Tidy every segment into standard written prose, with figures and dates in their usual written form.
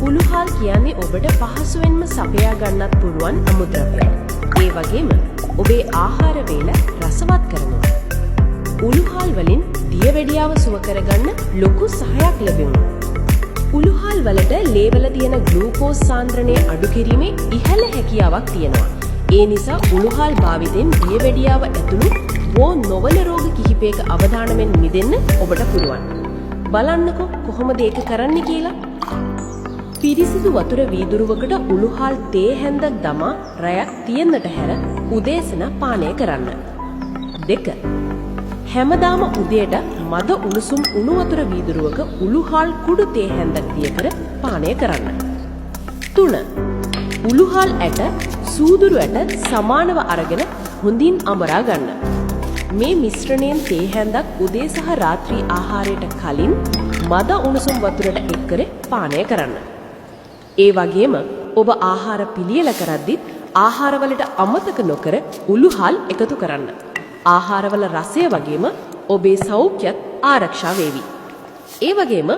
උළුහාල් කියන්නේ ඔබට පහසුවෙන්ම සපයා ගන්නත් පුළුවන් අමුද්‍රව්‍යයක්. ඒ වගේම ඔබේ ආහාර වේල රසවත් කරනවා. උළුහාල් වලින් දියවැඩියාව සුව කරගන්න ලොකු සහයක් ලැබෙනවා. උළුහාල් වලට ලේවල තියෙන ග්ලූකෝස් සාන්ද්‍රණය අඩු කිරීමේ ඉහළ හැකියාවක් තියෙනවා. ඒ නිසා උළුහාල් භාවිතෙන් දියවැඩියාව ඇතුළු වෝ නොවන රෝග කිහිපයක අවදානමෙන් මිදෙන්න ඔබට පුළුවන්. බලන්නකො කොහොමද ඒක කරන්නේ කියලා. පිරිසිදු වතුර වීදුරුවකට උළුහාල් තේ හැන්දක් දමා රැයක් තියන්නට හැර උදේසන පානය කරන්න. 2. හැමදාම උදේට මද උණුසුම් උණු වතුර වීදුරුවක උළුහාල් කුඩු තේ හැන්දක් තිය කර පානය කරන්න. 3. උළුහාල් ඇට සූදුරු ඇට සමානව අරගෙන හොඳින් අමරා ගන්න. මේ මිශ්‍රණයෙන් තේ හැන්දක් උදේ සහ රාත්‍රී ආහාරයට කලින් මද උණුසුම් වතුරට එක් කර පානය කරන්න. ඒ වගේම ඔබ ආහාර පිළියෙල කරද්දිත් ආහාරවලට අමතක නොකර උළුහාල් එකතු කරන්න. ආහාරවල රසය වගේම ඔබේ සෞඛ්‍යත් ආරක්ෂා වේවි. ඒ වගේම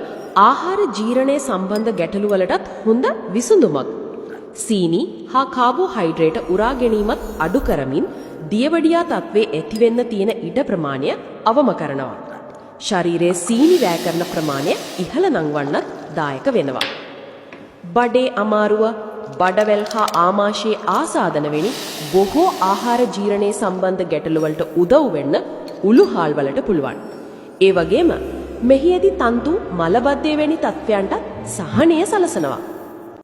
ආහාර ජීර්ණය සම්බන්ධ ගැටලු වලටත් හොඳ විසඳුමක්. සීනි හා කාබෝහයිඩ්‍රේට උරා ගැනීමත් අඩු කරමින් දියවැඩියා තත්ත්වයේ ඇතිවෙන්න තියෙන ඉඩ ප්‍රමාණය අවම කරනවා. ශරීරයේ සීනි වැය කරන ප්‍රමාණය ඉහළ නංවන්නත් දායක වෙනවා. බඩේ අමාරුව, බඩවැල් හා ආමාශයේ ආසාදන වැනි බොහෝ ආහාර ජීර්ණයේ සම්බන්ධ ගැටලු වලට උදව් වෙන්න උළුහාල් වලට පුළුවන්. ඒ වගේම මෙහි ඇති තන්තු මලබද්ධය වැනි තත්ත්වයන්ට සහනය සලසනවා.